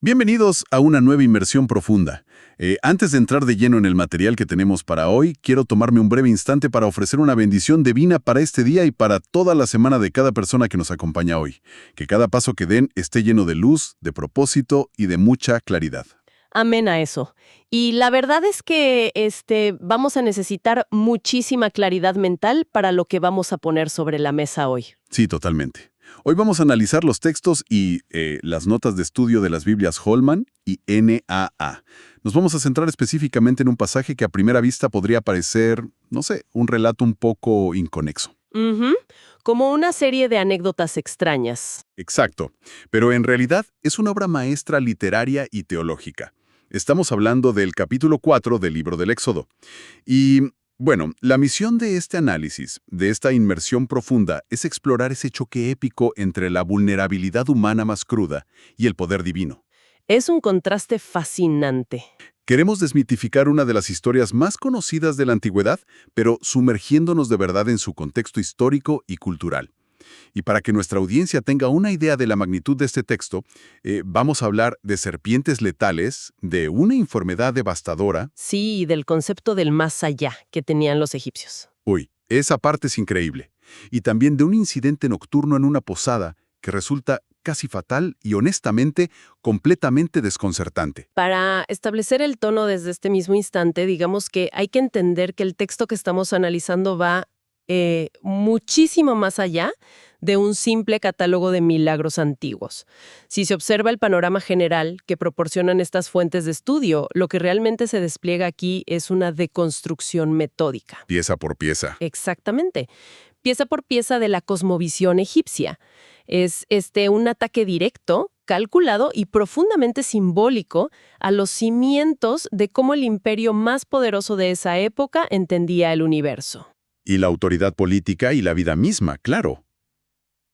Bienvenidos a una nueva inmersión profunda. Antes de entrar de lleno en el material que tenemos para hoy, quiero tomarme un breve instante para ofrecer una bendición divina para este día y para toda la semana de cada persona que nos acompaña hoy. Que cada paso que den esté lleno de luz, de propósito y de mucha claridad. Amén a eso. Y la verdad es que vamos a necesitar muchísima claridad mental para lo que vamos a poner sobre la mesa hoy. Sí, totalmente. Hoy vamos a analizar los textos y las notas de estudio de las Biblias Holman y NAA. Nos vamos a centrar específicamente en un pasaje que a primera vista podría parecer, no sé, un relato un poco inconexo. Ujú. Como una serie de anécdotas extrañas. Exacto, pero en realidad es una obra maestra literaria y teológica. Estamos hablando del capítulo 4 del libro del Éxodo. Y, bueno, la misión de este análisis, de esta inmersión profunda, es explorar ese choque épico entre la vulnerabilidad humana más cruda y el poder divino. Es un contraste fascinante. Queremos desmitificar una de las historias más conocidas de la antigüedad, pero sumergiéndonos de verdad en su contexto histórico y cultural. Y para que nuestra audiencia tenga una idea de la magnitud de este texto, vamos a hablar de serpientes letales, de una enfermedad devastadora. Sí, del concepto del más allá que tenían los egipcios. Uy, esa parte es increíble. Y también de un incidente nocturno en una posada que resulta casi fatal y honestamente completamente desconcertante. Para establecer el tono desde este mismo instante, digamos que hay que entender que el texto que estamos analizando va muchísimo más allá de un simple catálogo de milagros antiguos. Si se observa el panorama general que proporcionan estas fuentes de estudio, lo que realmente se despliega aquí es una deconstrucción metódica. Pieza por pieza. Exactamente. Pieza por pieza de la cosmovisión egipcia. Es un ataque directo, calculado y profundamente simbólico a los cimientos de cómo el imperio más poderoso de esa época entendía el universo. Y la autoridad política y la vida misma, claro.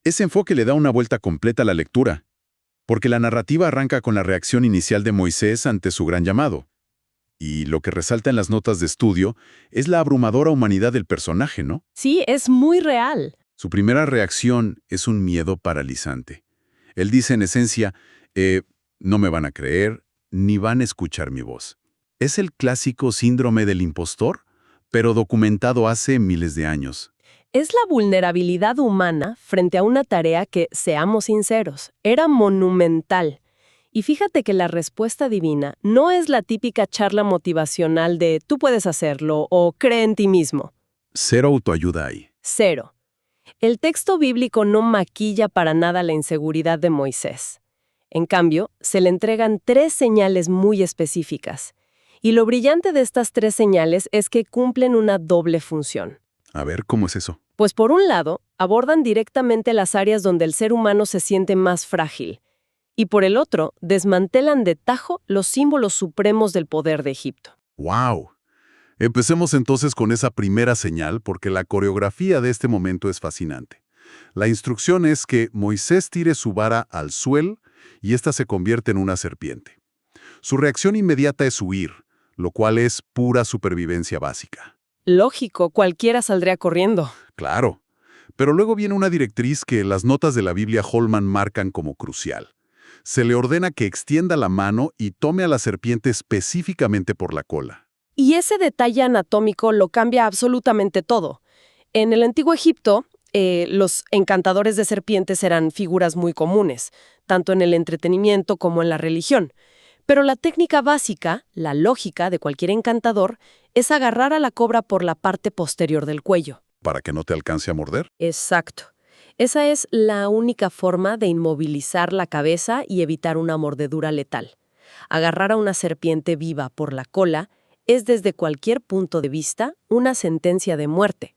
Ese enfoque le da una vuelta completa a la lectura, porque la narrativa arranca con la reacción inicial de Moisés ante su gran llamado. Y lo que resalta en las notas de estudio es la abrumadora humanidad del personaje, ¿no? Sí, es muy real. Su primera reacción es un miedo paralizante. Él dice en esencia, no me van a creer, ni van a escuchar mi voz. Es el clásico síndrome del impostor, pero documentado hace miles de años. Es la vulnerabilidad humana frente a una tarea que, seamos sinceros, era monumental. Y fíjate que la respuesta divina no es la típica charla motivacional de tú puedes hacerlo o cree en ti mismo. Cero autoayuda ahí. Cero. El texto bíblico no maquilla para nada la inseguridad de Moisés. En cambio, se le entregan 3 señales muy específicas. Y lo brillante de estas 3 señales es que cumplen una doble función. A ver, ¿cómo es eso? Pues por un lado, abordan directamente las áreas donde el ser humano se siente más frágil. Y por el otro, desmantelan de tajo los símbolos supremos del poder de Egipto. ¡Wow! Empecemos entonces con esa primera señal porque la coreografía de este momento es fascinante. La instrucción es que Moisés tire su vara al suelo y ésta se convierte en una serpiente. Su reacción inmediata es huir, lo cual es pura supervivencia básica. Lógico, cualquiera saldría corriendo. Claro. Pero luego viene una directriz que las notas de la Biblia Holman marcan como crucial. Se le ordena que extienda la mano y tome a la serpiente específicamente por la cola. Y ese detalle anatómico lo cambia absolutamente todo. En el antiguo Egipto, los encantadores de serpientes eran figuras muy comunes, tanto en el entretenimiento como en la religión. Pero la técnica básica, la lógica de cualquier encantador, es agarrar a la cobra por la parte posterior del cuello. ¿Para que no te alcance a morder? Exacto. Esa es la única forma de inmovilizar la cabeza y evitar una mordedura letal. Agarrar a una serpiente viva por la cola es desde cualquier punto de vista una sentencia de muerte.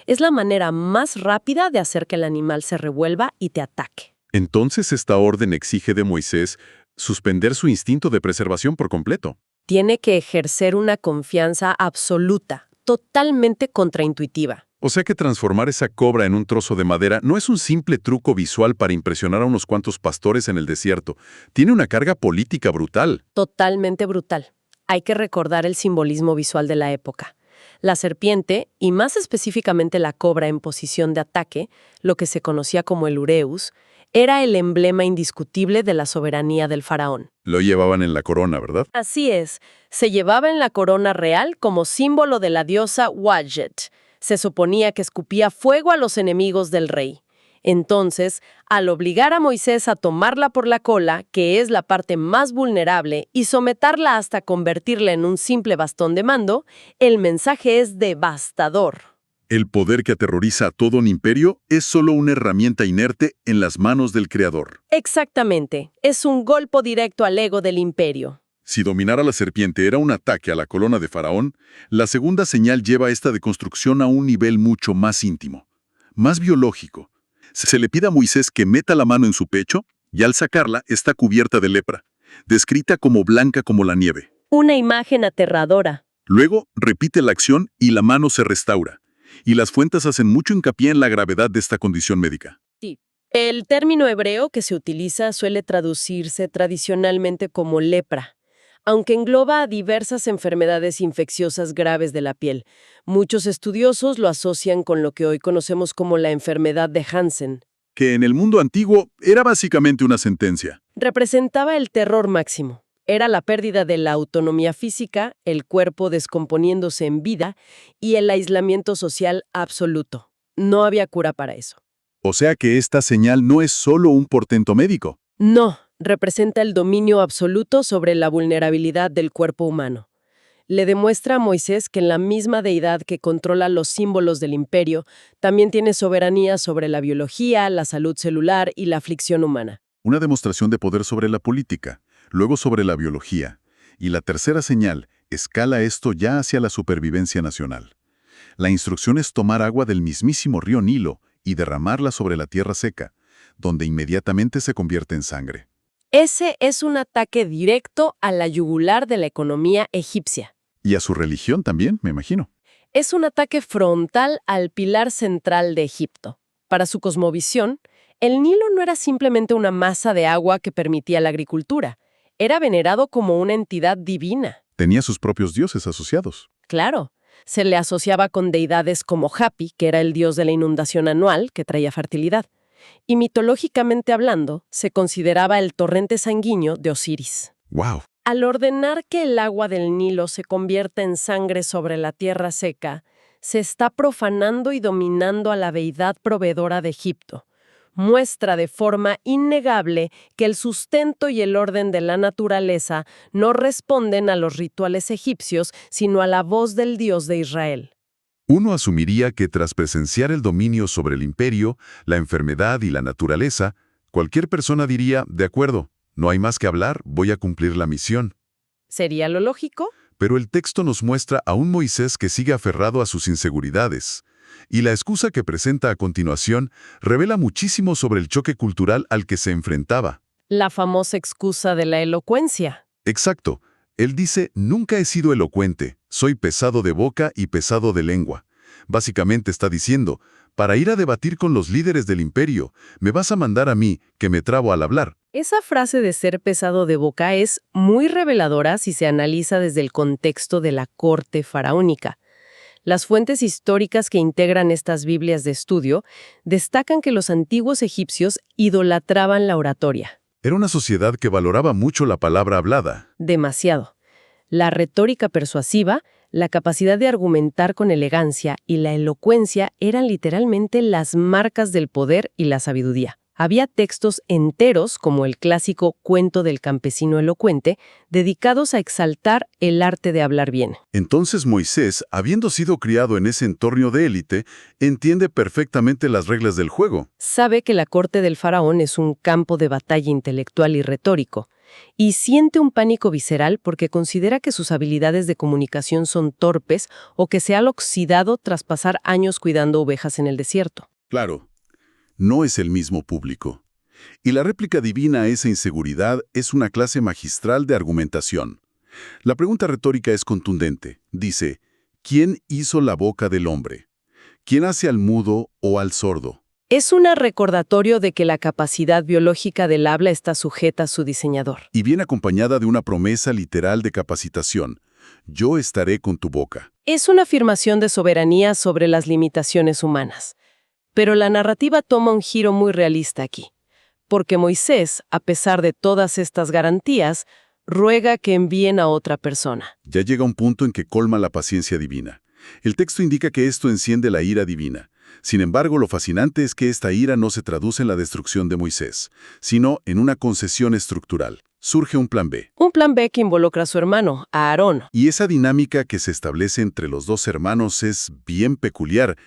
Es la manera más rápida de hacer que el animal se revuelva y te ataque. Entonces esta orden exige de Moisés suspender su instinto de preservación por completo. Tiene que ejercer una confianza absoluta, totalmente contraintuitiva. O sea que transformar esa cobra en un trozo de madera no es un simple truco visual para impresionar a unos cuantos pastores en el desierto. Tiene una carga política brutal. Totalmente brutal. Hay que recordar el simbolismo visual de la época. La serpiente, y más específicamente la cobra en posición de ataque, lo que se conocía como el ureus, Era el emblema indiscutible de la soberanía del faraón. Lo llevaban en la corona, ¿verdad? Así es, se llevaba en la corona real como símbolo de la diosa Wadjet. Se suponía que escupía fuego a los enemigos del rey. Entonces, al obligar a Moisés a tomarla por la cola, que es la parte más vulnerable, y someterla hasta convertirla en un simple bastón de mando, el mensaje es devastador. El poder que aterroriza a todo un imperio es solo una herramienta inerte en las manos del creador. Exactamente, es un golpe directo al ego del imperio. Si dominar a la serpiente era un ataque a la corona de Faraón, la segunda señal lleva esta deconstrucción a un nivel mucho más íntimo, más biológico. Se le pide a Moisés que meta la mano en su pecho y al sacarla está cubierta de lepra, descrita como blanca como la nieve. Una imagen aterradora. Luego repite la acción y la mano se restaura. Y las fuentes hacen mucho hincapié en la gravedad de esta condición médica. Sí. El término hebreo que se utiliza suele traducirse tradicionalmente como lepra, aunque engloba a diversas enfermedades infecciosas graves de la piel. Muchos estudiosos lo asocian con lo que hoy conocemos como la enfermedad de Hansen. Que en el mundo antiguo era básicamente una sentencia. Representaba el terror máximo. Era la pérdida de la autonomía física, el cuerpo descomponiéndose en vida y el aislamiento social absoluto. No había cura para eso. O sea que esta señal no es solo un portento médico. No, representa el dominio absoluto sobre la vulnerabilidad del cuerpo humano. Le demuestra a Moisés que la misma deidad que controla los símbolos del imperio también tiene soberanía sobre la biología, la salud celular y la aflicción humana. Una demostración de poder sobre la política, luego sobre la biología. Y la tercera señal escala esto ya hacia la supervivencia nacional. La instrucción es tomar agua del mismísimo río Nilo y derramarla sobre la tierra seca, donde inmediatamente se convierte en sangre. Ese es un ataque directo a la yugular de la economía egipcia. Y a su religión también, me imagino. Es un ataque frontal al pilar central de Egipto. Para su cosmovisión, el Nilo no era simplemente una masa de agua que permitía la agricultura. Era venerado como una entidad divina. Tenía sus propios dioses asociados. Claro, se le asociaba con deidades como Hapi, que era el dios de la inundación anual, que traía fertilidad. Y mitológicamente hablando, se consideraba el torrente sanguíneo de Osiris. ¡Wow! Al ordenar que el agua del Nilo se convierta en sangre sobre la tierra seca, se está profanando y dominando a la deidad proveedora de Egipto. Muestra de forma innegable que el sustento y el orden de la naturaleza no responden a los rituales egipcios, sino a la voz del Dios de Israel. Uno asumiría que tras presenciar el dominio sobre el imperio, la enfermedad y la naturaleza, cualquier persona diría, de acuerdo, no hay más que hablar, voy a cumplir la misión. ¿Sería lo lógico? Pero el texto nos muestra a un Moisés que sigue aferrado a sus inseguridades. Y la excusa que presenta a continuación revela muchísimo sobre el choque cultural al que se enfrentaba. La famosa excusa de la elocuencia. Exacto. Él dice, nunca he sido elocuente, soy pesado de boca y pesado de lengua. Básicamente está diciendo, para ir a debatir con los líderes del imperio, me vas a mandar a mí, que me trabo al hablar. Esa frase de ser pesado de boca es muy reveladora si se analiza desde el contexto de la corte faraónica. Las fuentes históricas que integran estas Biblias de estudio destacan que los antiguos egipcios idolatraban la oratoria. Era una sociedad que valoraba mucho la palabra hablada. Demasiado. La retórica persuasiva, la capacidad de argumentar con elegancia y la elocuencia eran literalmente las marcas del poder y la sabiduría. Había textos enteros, como el clásico Cuento del campesino elocuente, dedicados a exaltar el arte de hablar bien. Entonces Moisés, habiendo sido criado en ese entorno de élite, entiende perfectamente las reglas del juego. Sabe que la corte del faraón es un campo de batalla intelectual y retórico, y siente un pánico visceral porque considera que sus habilidades de comunicación son torpes o que se han oxidado tras pasar años cuidando ovejas en el desierto. Claro. No es el mismo público. Y la réplica divina a esa inseguridad es una clase magistral de argumentación. La pregunta retórica es contundente. Dice, ¿quién hizo la boca del hombre? ¿Quién hace al mudo o al sordo? Es un recordatorio de que la capacidad biológica del habla está sujeta a su diseñador. Y viene acompañada de una promesa literal de capacitación. Yo estaré con tu boca. Es una afirmación de soberanía sobre las limitaciones humanas. Pero la narrativa toma un giro muy realista aquí. porque Moisés, a pesar de todas estas garantías, ruega que envíen a otra persona. Ya llega un punto en que colma la paciencia divina. El texto indica que esto enciende la ira divina. Sin embargo, lo fascinante es que esta ira no se traduce en la destrucción de Moisés, sino en una concesión estructural. Surge un plan B. Un plan B que involucra a su hermano, a Aarón. Y esa dinámica que se establece entre los dos hermanos es bien peculiar.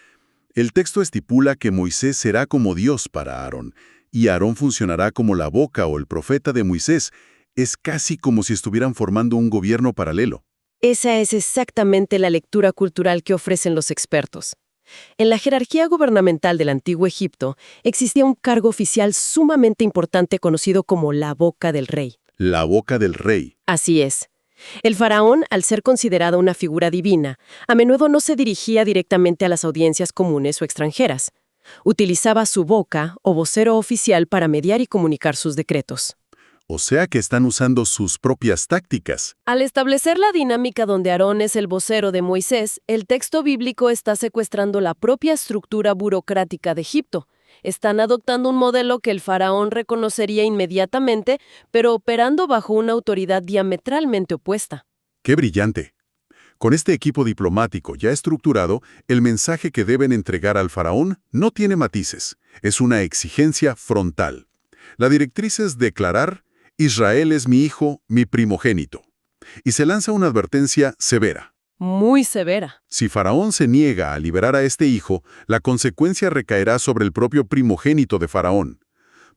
El texto estipula que Moisés será como Dios para Aarón, y Aarón funcionará como la boca o el profeta de Moisés. Es casi como si estuvieran formando un gobierno paralelo. Esa es exactamente la lectura cultural que ofrecen los expertos. En la jerarquía gubernamental del antiguo Egipto existía un cargo oficial sumamente importante conocido como la boca del rey. La boca del rey. Así es. El faraón, al ser considerado una figura divina, a menudo no se dirigía directamente a las audiencias comunes o extranjeras. Utilizaba su boca o vocero oficial para mediar y comunicar sus decretos. O sea que están usando sus propias tácticas. Al establecer la dinámica donde Aarón es el vocero de Moisés, el texto bíblico está secuestrando la propia estructura burocrática de Egipto. Están adoptando un modelo que el faraón reconocería inmediatamente, pero operando bajo una autoridad diametralmente opuesta. ¡Qué brillante! Con este equipo diplomático ya estructurado, el mensaje que deben entregar al faraón no tiene matices. Es una exigencia frontal. La directriz es declarar: Israel es mi hijo, mi primogénito. Y se lanza una advertencia severa. Muy severa. Si Faraón se niega a liberar a este hijo, la consecuencia recaerá sobre el propio primogénito de Faraón.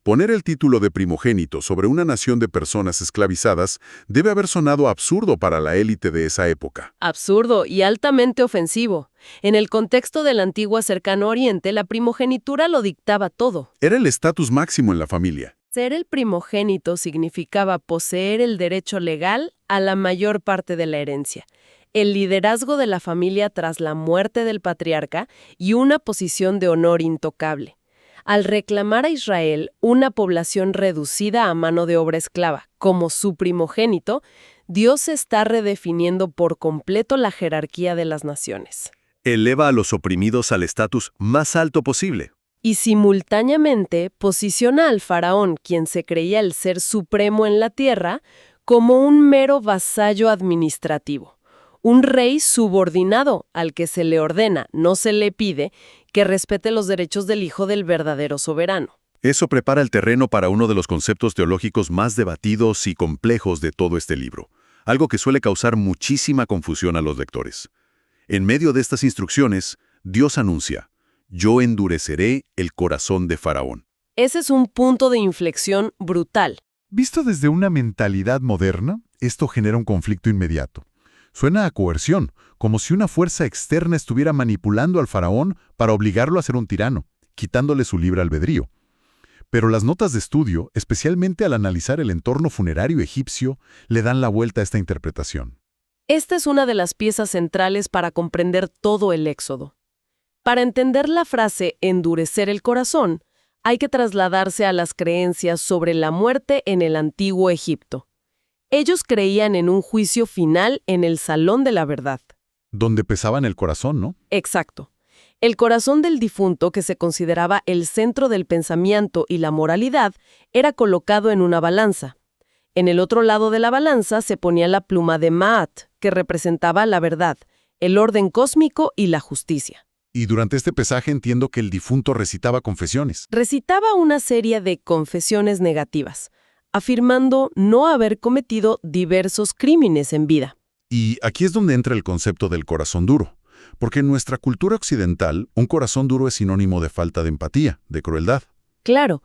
Poner el título de primogénito sobre una nación de personas esclavizadas debe haber sonado absurdo para la élite de esa época. Absurdo y altamente ofensivo. En el contexto del antiguo Cercano Oriente, la primogenitura lo dictaba todo. Era el estatus máximo en la familia. Ser el primogénito significaba poseer el derecho legal a la mayor parte de la herencia, el liderazgo de la familia tras la muerte del patriarca y una posición de honor intocable. Al reclamar a Israel una población reducida a mano de obra esclava como su primogénito, Dios está redefiniendo por completo la jerarquía de las naciones. Eleva a los oprimidos al estatus más alto posible. Y simultáneamente posiciona al faraón, quien se creía el ser supremo en la tierra, como un mero vasallo administrativo, un rey subordinado al que se le ordena, no se le pide, que respete los derechos del hijo del verdadero soberano. Eso prepara el terreno para uno de los conceptos teológicos más debatidos y complejos de todo este libro, algo que suele causar muchísima confusión a los lectores. En medio de estas instrucciones, Dios anuncia: yo endureceré el corazón de Faraón. Ese es un punto de inflexión brutal. Visto desde una mentalidad moderna, esto genera un conflicto inmediato. Suena a coerción, como si una fuerza externa estuviera manipulando al faraón para obligarlo a ser un tirano, quitándole su libre albedrío. Pero las notas de estudio, especialmente al analizar el entorno funerario egipcio, le dan la vuelta a esta interpretación. Esta es una de las piezas centrales para comprender todo el Éxodo. Para entender la frase endurecer el corazón, hay que trasladarse a las creencias sobre la muerte en el antiguo Egipto. Ellos creían en un juicio final en el Salón de la Verdad. Donde pesaba en el corazón, ¿no? Exacto. El corazón del difunto, que se consideraba el centro del pensamiento y la moralidad, era colocado en una balanza. En el otro lado de la balanza se ponía la pluma de Maat, que representaba la verdad, el orden cósmico y la justicia. Y durante este pesaje entiendo que el difunto recitaba confesiones. Recitaba una serie de confesiones negativas, afirmando no haber cometido diversos crímenes en vida. Y aquí es donde entra el concepto del corazón duro. Porque en nuestra cultura occidental, un corazón duro es sinónimo de falta de empatía, de crueldad. Claro,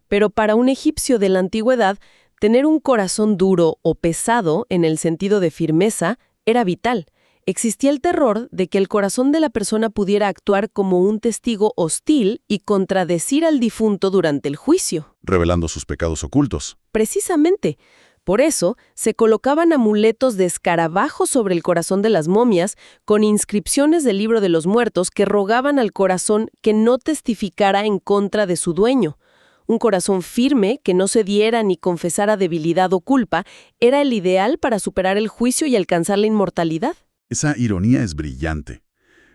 pero para un egipcio de la antigüedad, tener un corazón duro o pesado, en el sentido de firmeza, era vital. Existía el terror de que el corazón de la persona pudiera actuar como un testigo hostil y contradecir al difunto durante el juicio. Revelando sus pecados ocultos. Precisamente. Por eso, se colocaban amuletos de escarabajo sobre el corazón de las momias con inscripciones del libro de los muertos que rogaban al corazón que no testificara en contra de su dueño. Un corazón firme, que no cediera ni confesara debilidad o culpa, era el ideal para superar el juicio y alcanzar la inmortalidad. Esa ironía es brillante.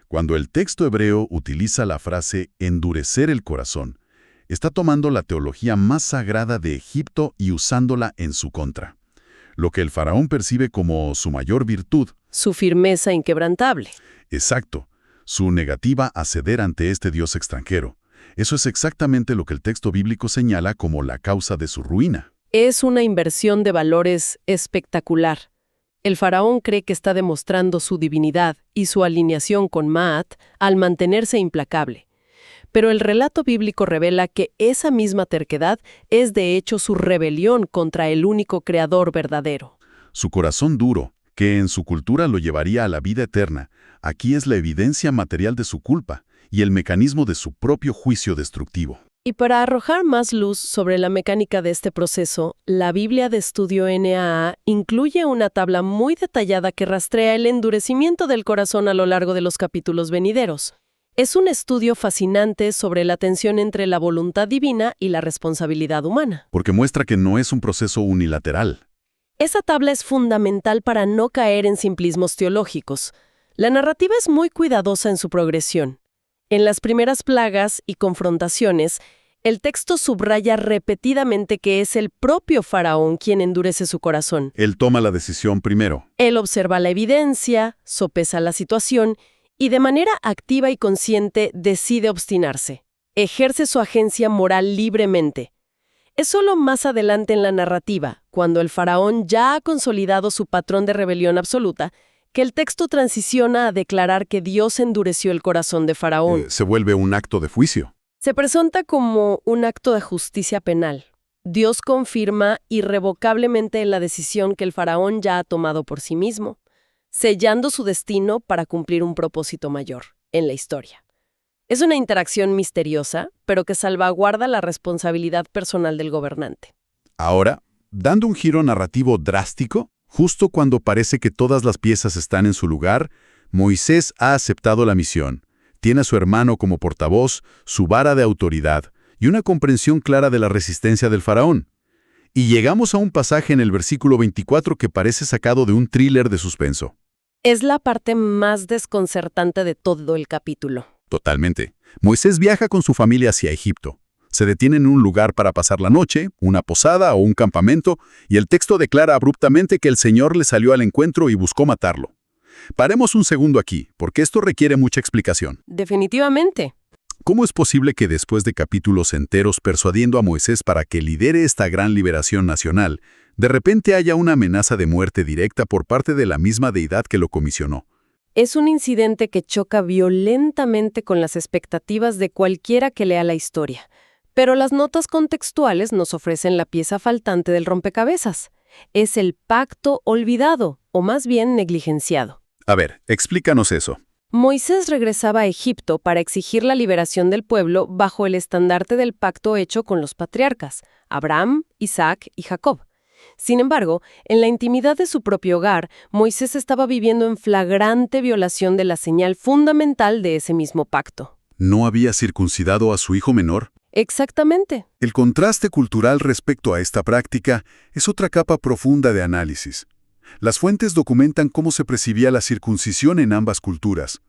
Cuando el texto hebreo utiliza la frase endurecer el corazón, Está tomando la teología más sagrada de Egipto y usándola en su contra. Lo que el faraón percibe como su mayor virtud. Su firmeza inquebrantable. Exacto. Su negativa a ceder ante este dios extranjero. Eso es exactamente lo que el texto bíblico señala como la causa de su ruina. Es una inversión de valores espectacular. El faraón cree que está demostrando su divinidad y su alineación con Maat al mantenerse implacable. Pero el relato bíblico revela que esa misma terquedad es de hecho su rebelión contra el único creador verdadero. Su corazón duro, que en su cultura lo llevaría a la vida eterna, aquí es la evidencia material de su culpa y el mecanismo de su propio juicio destructivo. Y para arrojar más luz sobre la mecánica de este proceso, la Biblia de Estudio NAA incluye una tabla muy detallada que rastrea el endurecimiento del corazón a lo largo de los capítulos venideros. Es un estudio fascinante sobre la tensión entre la voluntad divina y la responsabilidad humana. Porque muestra que no es un proceso unilateral. Esa tabla es fundamental para no caer en simplismos teológicos. La narrativa es muy cuidadosa en su progresión. En las primeras plagas y confrontaciones, el texto subraya repetidamente que es el propio faraón quien endurece su corazón. Él toma la decisión primero. Él observa la evidencia, sopesa la situación y de manera activa y consciente decide obstinarse. Ejerce su agencia moral libremente. Es solo más adelante en la narrativa, cuando el faraón ya ha consolidado su patrón de rebelión absoluta, que el texto transiciona a declarar que Dios endureció el corazón de Faraón. Se vuelve un acto de juicio. Se presenta como un acto de justicia penal. Dios confirma irrevocablemente la decisión que el faraón ya ha tomado por sí mismo, sellando su destino para cumplir un propósito mayor en la historia. Es una interacción misteriosa, pero que salvaguarda la responsabilidad personal del gobernante. Ahora, dando un giro narrativo drástico, justo cuando parece que todas las piezas están en su lugar, Moisés ha aceptado la misión. Tiene a su hermano como portavoz, su vara de autoridad y una comprensión clara de la resistencia del faraón. Y llegamos a un pasaje en el versículo 24 que parece sacado de un thriller de suspenso. Es la parte más desconcertante de todo el capítulo. Totalmente. Moisés viaja con su familia hacia Egipto. Se detiene en un lugar para pasar la noche, una posada o un campamento, y el texto declara abruptamente que el Señor le salió al encuentro y buscó matarlo. Paremos un segundo aquí, porque esto requiere mucha explicación. Definitivamente. ¿Cómo es posible que después de capítulos enteros persuadiendo a Moisés para que lidere esta gran liberación nacional, de repente haya una amenaza de muerte directa por parte de la misma deidad que lo comisionó? Es un incidente que choca violentamente con las expectativas de cualquiera que lea la historia. Pero las notas contextuales nos ofrecen la pieza faltante del rompecabezas. Es el pacto olvidado, o más bien negligenciado. A ver, explícanos eso. Moisés regresaba a Egipto para exigir la liberación del pueblo bajo el estandarte del pacto hecho con los patriarcas, Abraham, Isaac y Jacob. Sin embargo, en la intimidad de su propio hogar, Moisés estaba viviendo en flagrante violación de la señal fundamental de ese mismo pacto. ¿No había circuncidado a su hijo menor? Exactamente. El contraste cultural respecto a esta práctica es otra capa profunda de análisis. Las fuentes documentan cómo se percibía la circuncisión en ambas culturas.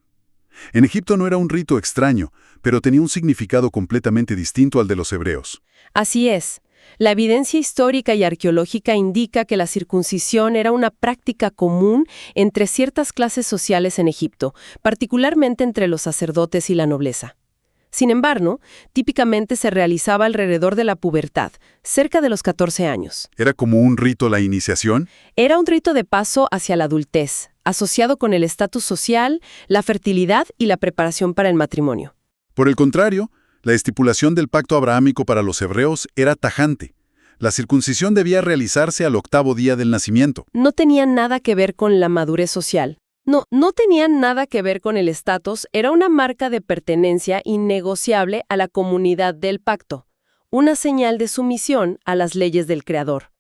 En Egipto no era un rito extraño, pero tenía un significado completamente distinto al de los hebreos. Así es. La evidencia histórica y arqueológica indica que la circuncisión era una práctica común entre ciertas clases sociales en Egipto, particularmente entre los sacerdotes y la nobleza. Sin embargo, típicamente se realizaba alrededor de la pubertad, cerca de los 14 años. ¿Era como un rito la iniciación? Era un rito de paso hacia la adultez, asociado con el estatus social, la fertilidad y la preparación para el matrimonio. Por el contrario, la estipulación del pacto abrahámico para los hebreos era tajante. La circuncisión debía realizarse al 8º día del nacimiento. No tenía nada que ver con la madurez social. No tenía nada que ver con el estatus, era una marca de pertenencia innegociable a la comunidad del pacto, una señal de sumisión a las leyes del Creador.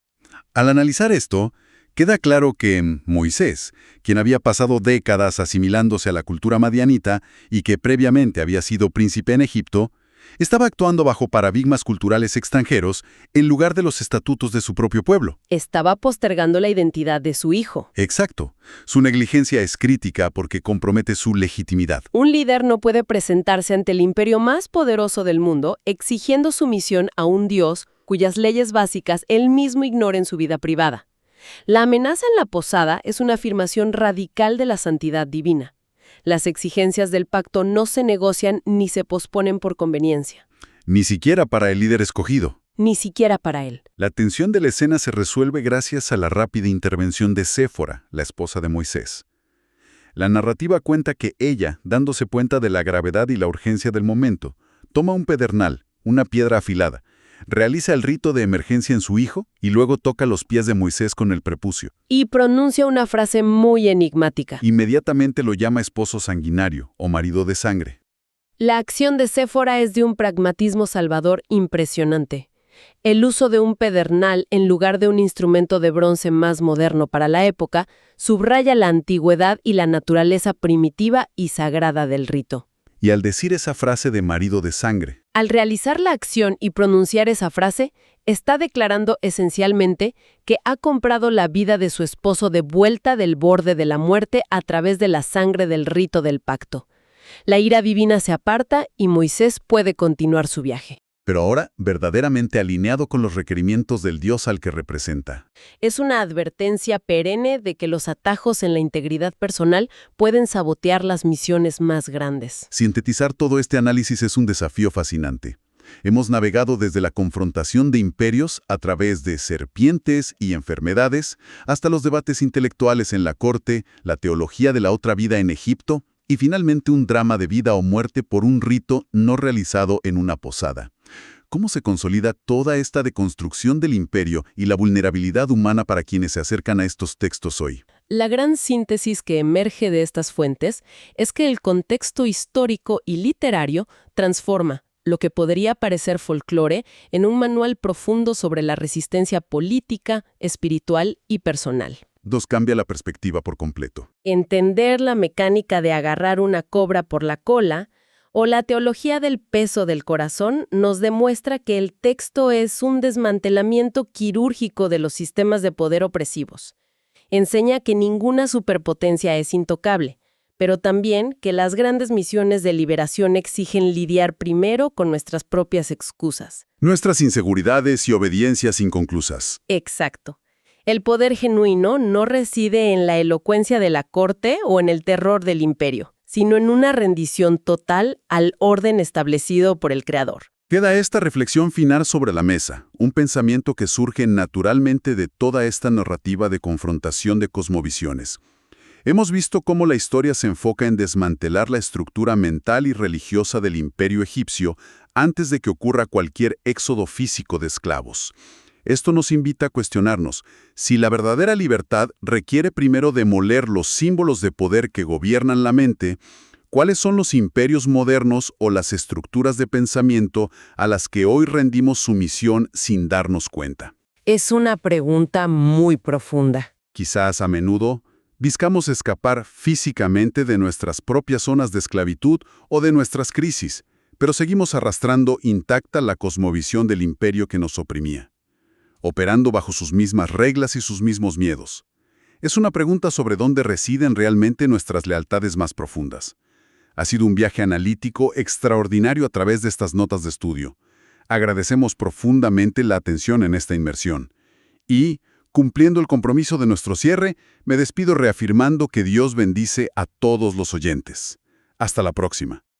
Al analizar esto, queda claro que Moisés, quien había pasado décadas asimilándose a la cultura madianita y que previamente había sido príncipe en Egipto, Estaba actuando bajo paradigmas culturales extranjeros en lugar de los estatutos de su propio pueblo. Estaba postergando la identidad de su hijo. Exacto. Su negligencia es crítica porque compromete su legitimidad. Un líder no puede presentarse ante el imperio más poderoso del mundo exigiendo sumisión a un dios cuyas leyes básicas él mismo ignora en su vida privada. La amenaza en la posada es una afirmación radical de la santidad divina. Las exigencias del pacto no se negocian ni se posponen por conveniencia. Ni siquiera para el líder escogido. Ni siquiera para él. La tensión de la escena se resuelve gracias a la rápida intervención de Séfora, la esposa de Moisés. La narrativa cuenta que ella, dándose cuenta de la gravedad y la urgencia del momento, toma un pedernal, una piedra afilada, realiza el rito de emergencia en su hijo y luego toca los pies de Moisés con el prepucio. Y pronuncia una frase muy enigmática. Inmediatamente lo llama esposo sanguinario o marido de sangre. La acción de Séfora es de un pragmatismo salvador impresionante. El uso de un pedernal en lugar de un instrumento de bronce más moderno para la época subraya la antigüedad y la naturaleza primitiva y sagrada del rito. Y al decir esa frase de marido de sangre, Al realizar la acción y pronunciar esa frase, está declarando esencialmente que ha comprado la vida de su esposo de vuelta del borde de la muerte a través de la sangre del rito del pacto. La ira divina se aparta y Moisés puede continuar su viaje. pero ahora verdaderamente alineado con los requerimientos del Dios al que representa. Es una advertencia perenne de que los atajos en la integridad personal pueden sabotear las misiones más grandes. Sintetizar todo este análisis es un desafío fascinante. Hemos navegado desde la confrontación de imperios a través de serpientes y enfermedades, hasta los debates intelectuales en la corte, la teología de la otra vida en Egipto, y finalmente un drama de vida o muerte por un rito no realizado en una posada. ¿Cómo se consolida toda esta deconstrucción del imperio y la vulnerabilidad humana para quienes se acercan a estos textos hoy? La gran síntesis que emerge de estas fuentes es que el contexto histórico y literario transforma lo que podría parecer folclore en un manual profundo sobre la resistencia política, espiritual y personal. Nos cambia la perspectiva por completo. Entender la mecánica de agarrar una cobra por la cola o la teología del peso del corazón nos demuestra que el texto es un desmantelamiento quirúrgico de los sistemas de poder opresivos. Enseña que ninguna superpotencia es intocable, pero también que las grandes misiones de liberación exigen lidiar primero con nuestras propias excusas. Nuestras inseguridades y obediencias inconclusas. Exacto. El poder genuino no reside en la elocuencia de la corte o en el terror del imperio, sino en una rendición total al orden establecido por el Creador. Queda esta reflexión final sobre la mesa, un pensamiento que surge naturalmente de toda esta narrativa de confrontación de cosmovisiones. Hemos visto cómo la historia se enfoca en desmantelar la estructura mental y religiosa del imperio egipcio antes de que ocurra cualquier éxodo físico de esclavos. Esto nos invita a cuestionarnos si la verdadera libertad requiere primero demoler los símbolos de poder que gobiernan la mente. ¿Cuáles son los imperios modernos o las estructuras de pensamiento a las que hoy rendimos sumisión sin darnos cuenta? Es una pregunta muy profunda. Quizás a menudo buscamos escapar físicamente de nuestras propias zonas de esclavitud o de nuestras crisis, pero seguimos arrastrando intacta la cosmovisión del imperio que nos oprimía, operando bajo sus mismas reglas y sus mismos miedos. Es una pregunta sobre dónde residen realmente nuestras lealtades más profundas. Ha sido un viaje analítico extraordinario a través de estas notas de estudio. Agradecemos profundamente la atención en esta inmersión. Y, cumpliendo el compromiso de nuestro cierre, me despido reafirmando que Dios bendice a todos los oyentes. Hasta la próxima.